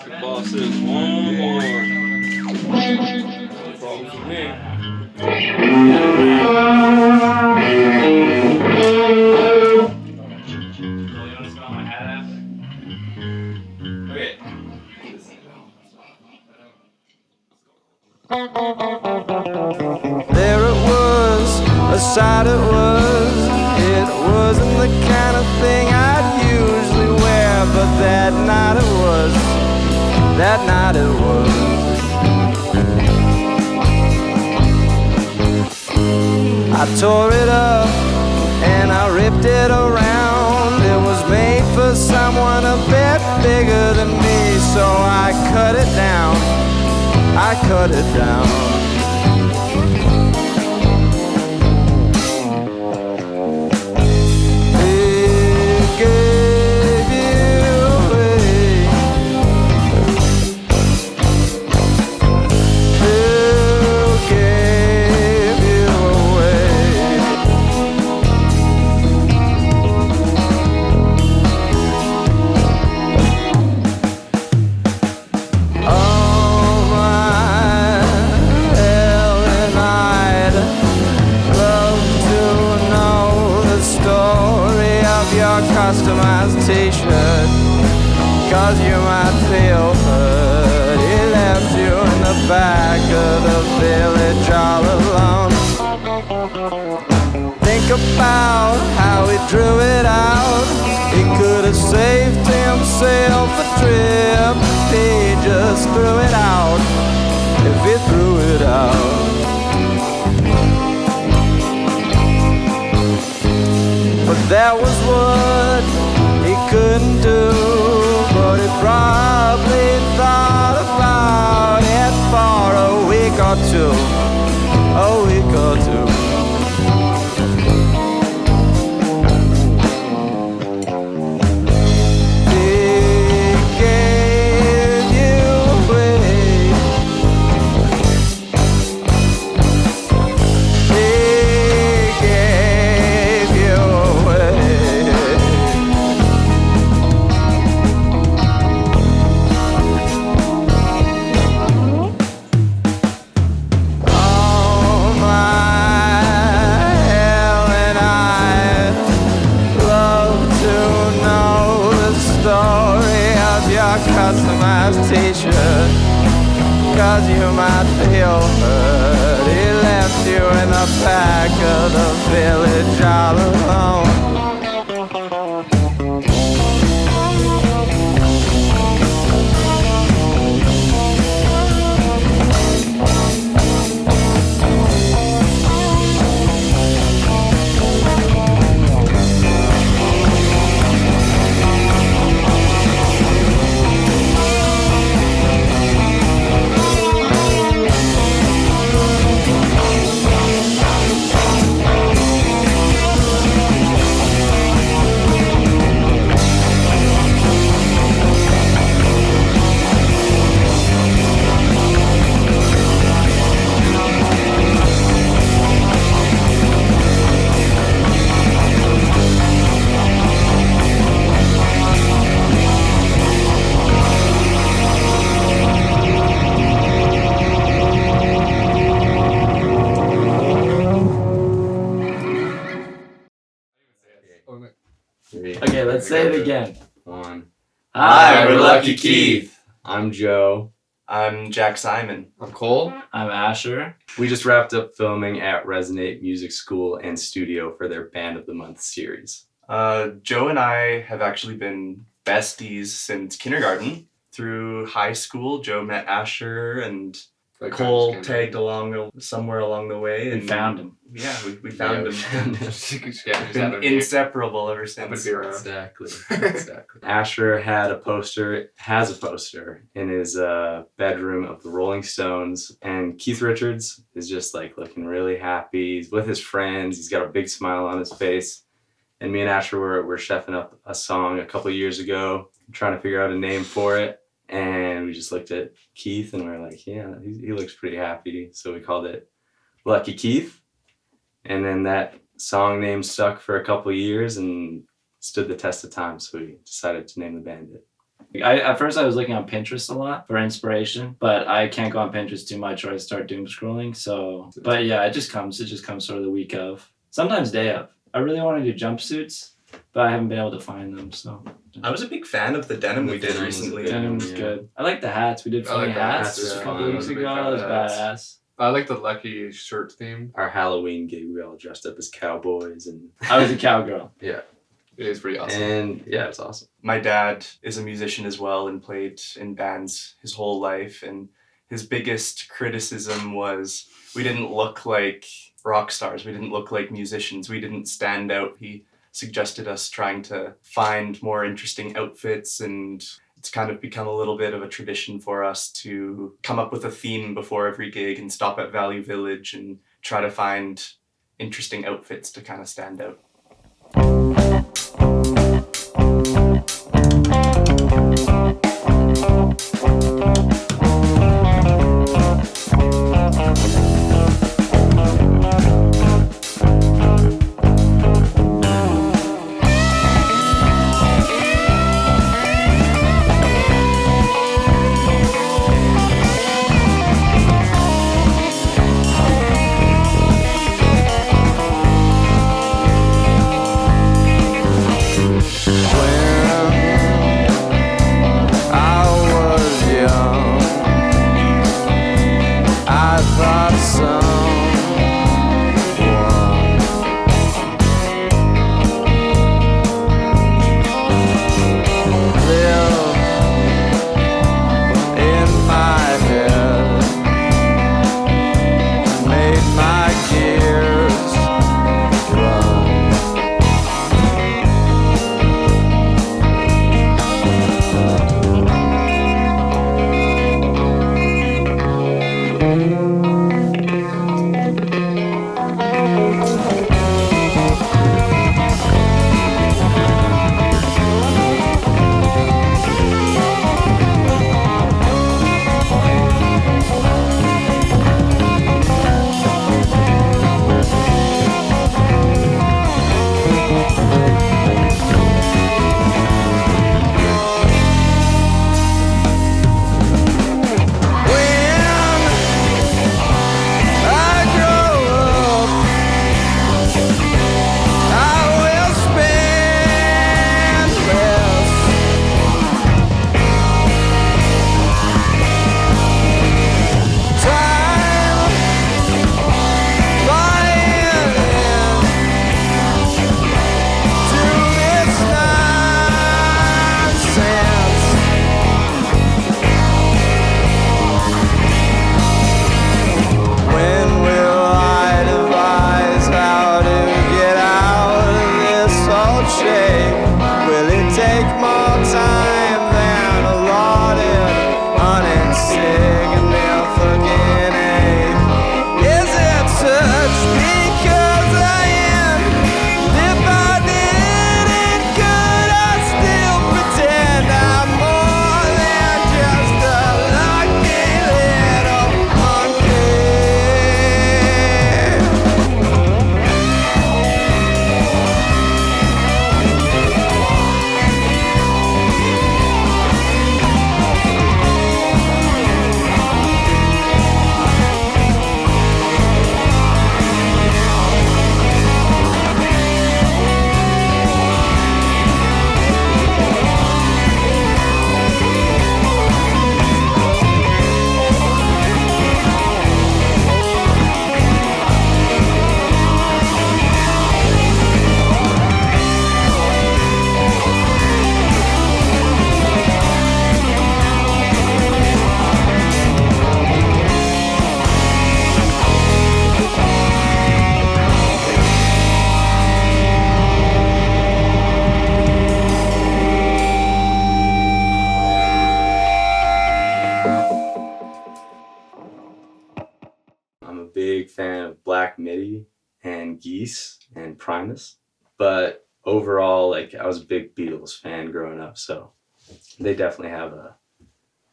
The boss says one more. No problems with me. Okay. There it was, a sight it was. It wasn't the kind of thing I'd usually wear, but that night it was. That night it was. I tore it up and I ripped it around. It was made for someone a bit bigger than me, so I cut it down. I cut it down. Customized t-shirt, 'cause you might feel hurt. He left you in the back of the village all alone. Think about how he drew it out. He could have saved himself a trip if he just threw it out. If he threw it out. But that was what he couldn't do. But he probably thought about it for a week or two. A week or two. Customized t-shirt, 'cause you might feel hurt. He left you in the back of the village all alone. Okay, let's say it again. One. Hi, we're Lucky Keith. I'm Joe. I'm Jack Simon. I'm Cole. I'm Asher. We just wrapped up filming at Resonate Music School and Studio for their Band of the Month series. Joe and I have actually been besties since kindergarten. Through high school, Joe met Asher and Cole tagged along somewhere along the way. We And found him. Yeah, we found him. Exactly. Been inseparable ever since. Exactly. Asher has a poster in his bedroom of the Rolling Stones, and Keith Richards is just like looking really happy. He's with his friends. He's got a big smile on his face. And me and Asher were chefing up a song a couple years ago, trying to figure out a name for it. And we just looked at Keith and we were like, yeah, he looks pretty happy. So we called it Lucky Keith. And then that song name stuck for a couple years and stood the test of time. So we decided to name the band it. At first I was looking on Pinterest a lot for inspiration, but I can't go on Pinterest too much or I start doom scrolling. So, but yeah, it just comes sort of the week of, sometimes day of. I really want to do jumpsuits, but I haven't been able to find them. So I was a big fan of the denim we did denim was recently. denim was good. I like the hats. We did I like funny the hats hats, a yeah. couple I weeks was a big ago. fan That was of hats. badass. I like the Lucky shirt theme. Our Halloween gig, we all dressed up as cowboys, and I was a cowgirl. It is pretty awesome. and yeah, it's awesome. My dad is a musician as well and played in bands his whole life. And his biggest criticism was we didn't look like rock stars. We didn't look like musicians. We didn't stand out. He suggested us trying to find more interesting outfits, and it's kind of become a little bit of a tradition for us to come up with a theme before every gig and stop at Value Village and try to find interesting outfits to kind of stand out. big fan of Black Midi and Geese and Primus. But overall, like, I was a big Beatles fan growing up, so they definitely have a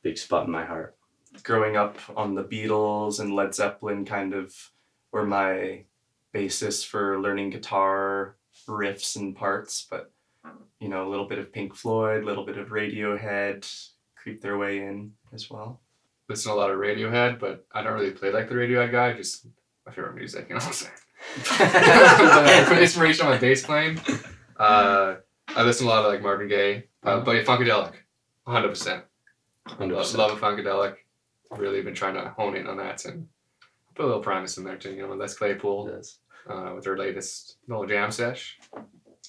big spot in my heart. Growing up on the Beatles and Led Zeppelin kind of were my basis for learning guitar riffs and parts, but you know, a little bit of Pink Floyd, a little bit of Radiohead creep their way in as well. Listen to a lot of Radiohead, but I don't really play like the Radiohead guy. Just my favorite music, you know what I'm saying? For inspiration on my bass playing, I listen to a lot of like Marvin Gaye, but Funkadelic, 100%. 100%. Love a Funkadelic. Really been trying to hone in on that and put a little Primus in there too. You know, with Les Claypool Yes. with their latest little jam sesh.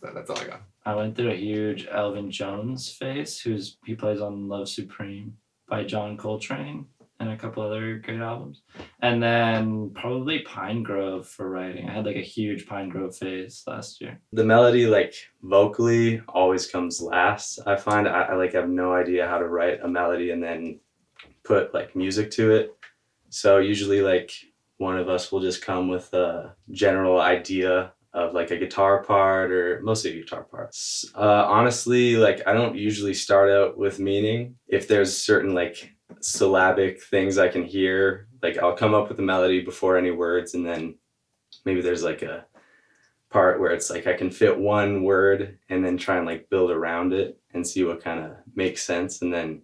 That's all I got. I went through a huge Elvin Jones phase, he plays on Love Supreme by John Coltrane and a couple other great albums. And then probably Pine Grove for writing. I had like a huge Pine Grove phase last year. The melody, like vocally, always comes last. I find I like have no idea how to write a melody and then put like music to it. So usually like one of us will just come with a general idea of like a guitar part, or mostly a guitar parts. Honestly, like I don't usually start out with meaning. If there's certain like syllabic things I can hear, like I'll come up with a melody before any words, and then maybe there's like a part where it's like I can fit one word and then try and like build around it and see what kind of makes sense. And then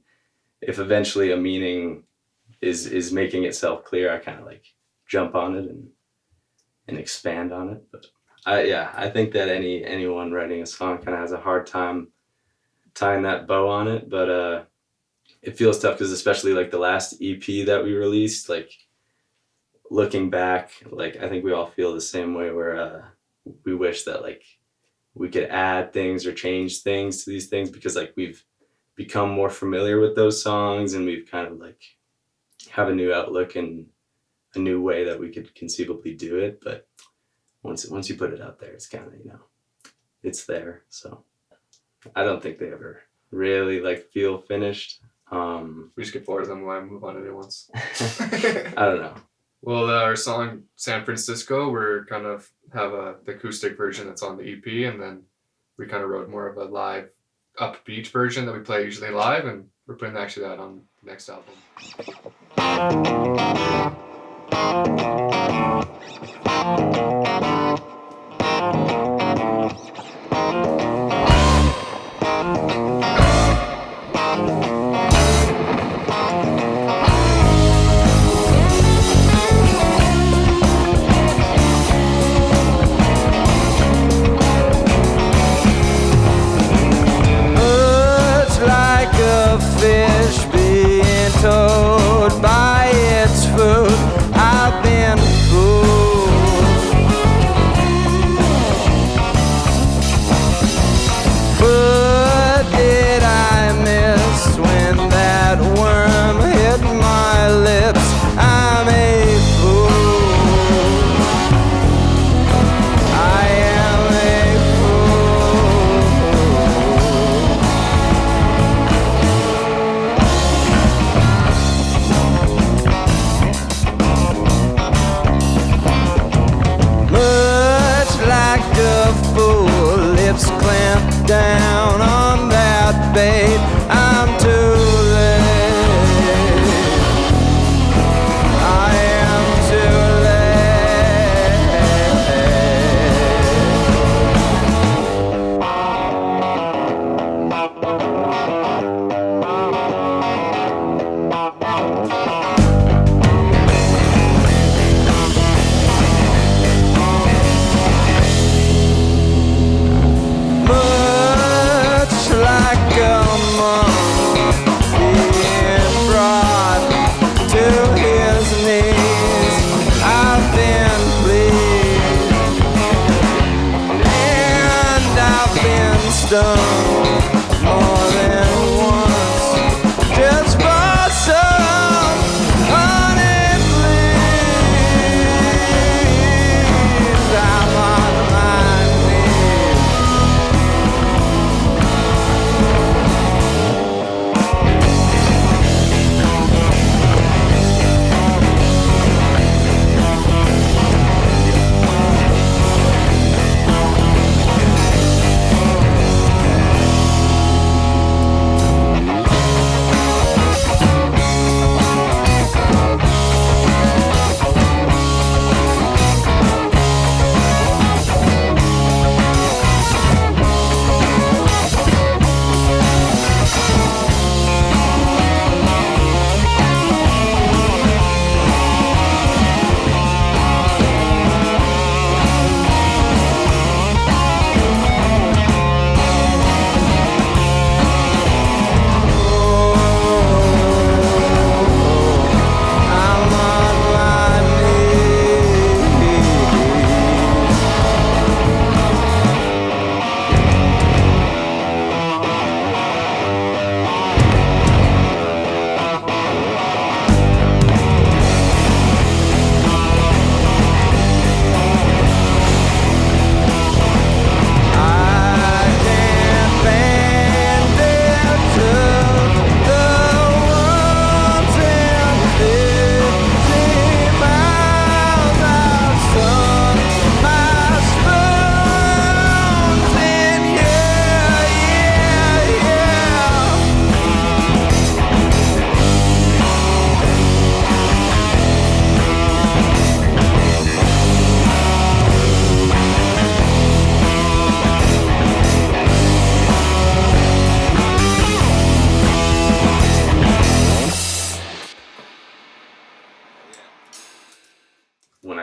if eventually a meaning is making itself clear, I kind of like jump on it and expand on it. But I think that anyone writing a song kind of has a hard time tying that bow on it. But it feels tough because especially like the last EP that we released, like looking back, like I think we all feel the same way where we wish that like we could add things or change things to these things, because like we've become more familiar with those songs and we've kind of like have a new outlook and a new way that we could conceivably do it. But once you put it out there, it's kind of, you know, it's there. So I don't think they ever really like feel finished. We just get bored of them when I move on to new ones. I don't know. Well, our song San Francisco, we're kind of have the acoustic version that's on the EP, and then we kind of wrote more of a live upbeat version that we play usually live, and we're putting actually that on the next album. Birds like a fish being towed by its food. I've been fooled.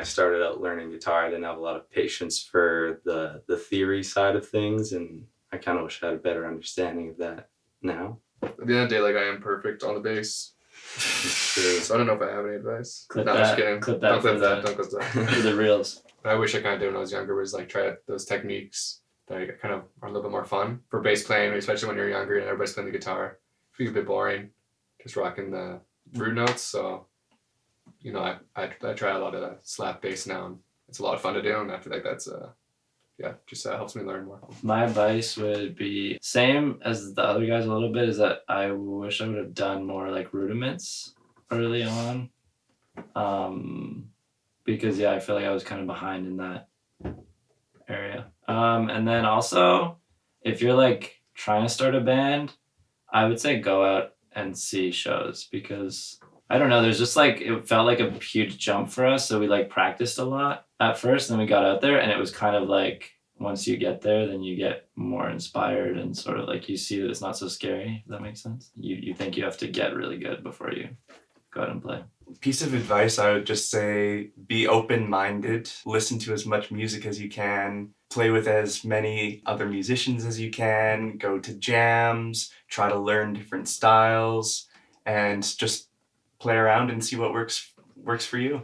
started out learning guitar, I didn't have a lot of patience for the theory side of things, and I kind of wish I had a better understanding of that now. At the end of the day, like, I am perfect on the bass. So I don't know if I have any advice. Clip No, I'm that. just kidding. Clip that Don't for clip that. the- Don't clip that. For the reels. What I wish I kind of did when I was younger was like try those techniques that kind of are a little bit more fun for bass playing, especially when you're younger and everybody's playing the guitar. It feels a bit boring, just rocking the root notes. So, you know, I try a lot of slap bass now, and it's a lot of fun to do. And I feel like that's just helps me learn more. My advice would be same as the other guys a little bit, is that I wish I would have done more like rudiments early on. Because I feel like I was kind of behind in that area. And then also, if you're like trying to start a band, I would say go out and see shows, because I don't know, there's just like, it felt like a huge jump for us. So we like practiced a lot at first, then we got out there, and it was kind of like, once you get there, then you get more inspired and sort of like you see that it's not so scary, if that makes sense. You think you have to get really good before you go out and play. Piece of advice, I would just say be open-minded, listen to as much music as you can, play with as many other musicians as you can, go to jams, try to learn different styles, and just play around and see what works for you.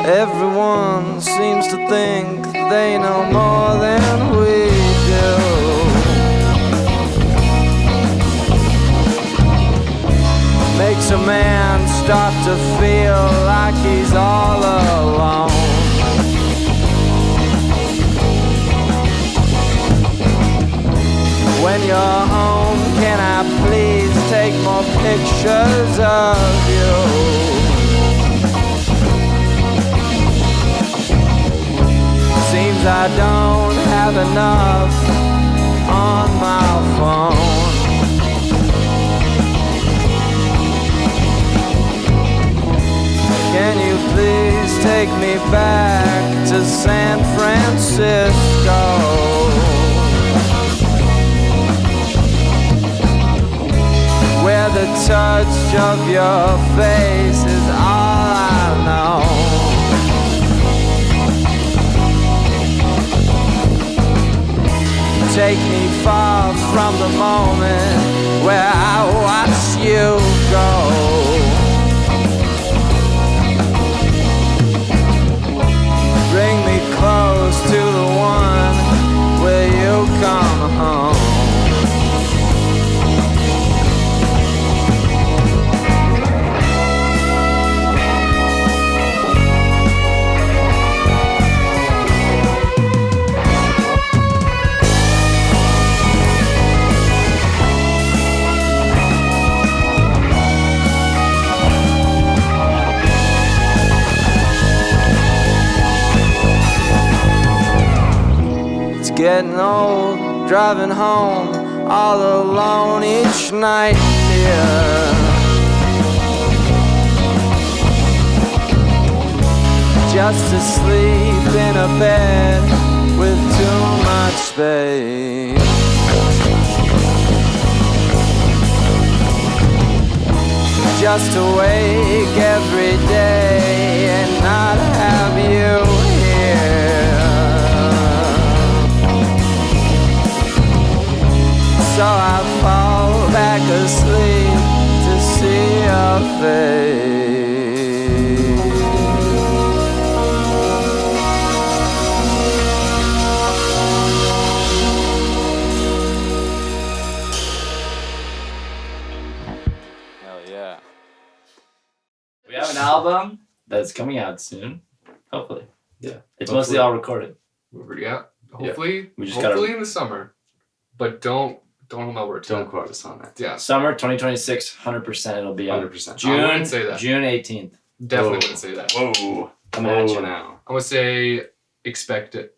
Everyone seems to think they know more than we do. Makes a man start to feel like he's all alone. When you're home, can I please take more pictures of you? Seems I don't have enough on my phone. Can you please take me back to San Francisco? Where the touch of your face is all I know. Take me far from the moment where I watch you go. Bring me close to the one where you come home. Getting old, driving home all alone each night, dear. Just to sleep in a bed with too much space. Just to wake every day and not have you here. So I fall back asleep to see your face. Hell yeah. We have an album that's coming out soon, hopefully. Yeah. It's mostly all recorded. Yeah. Hopefully, We just hopefully in the summer, but don't hold my word to Don't it. quote us on that. Yeah, Summer 2026, 100% it'll be out. 100%. I wouldn't say that. June 18th. Definitely Whoa. wouldn't say that. Whoa. Coming at Whoa you. now. I would say expect it.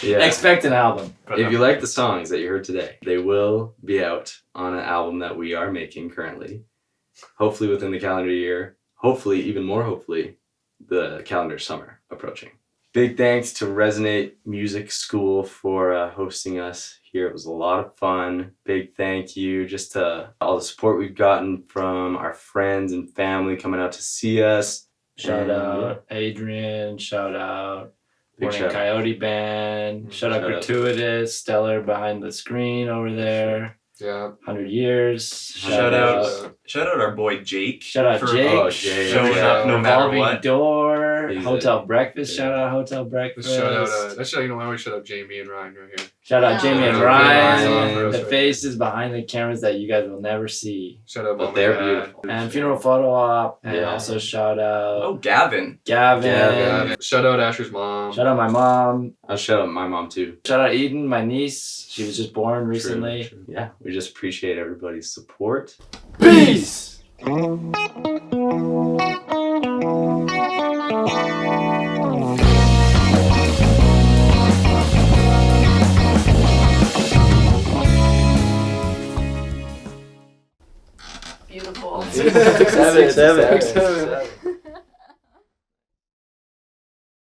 Yeah. Expect an album. But If you like the songs that you heard today, they will be out on an album that we are making currently. Hopefully within the calendar year. Hopefully, even more hopefully, the calendar summer approaching. Big thanks to Resonate Music School for hosting us here. It was a lot of fun. Big thank you just to all the support we've gotten from our friends and family coming out to see us. Shout And, out Adrian. Shout out Big Morning shout out. Coyote Band. Shout out Shout out. Gratuitous. Stellar behind the screen over there. yeah. 100 Years. Shout out our boy Jake. Shout out for Jake. Oh, Jake. showing up no matter Revolving what. Door. He's Hotel Breakfast. yeah. Shout out Hotel Breakfast. You know why we shout out Jamie and Ryan right here. Shout out Jamie and Yeah. Ryan. Yeah. The faces behind the cameras that you guys will never see. Shout out But Mom they're and Dad. beautiful. And Funeral Photo Op. And Yeah. also shout out Oh, Gavin. Gavin. Yeah. Shout out Asher's mom. Shout out my mom. I'll shout out my mom too. Shout out Eden, my niece. She was just born recently. True. Yeah, we just appreciate everybody's support. Peace! Beautiful. 7.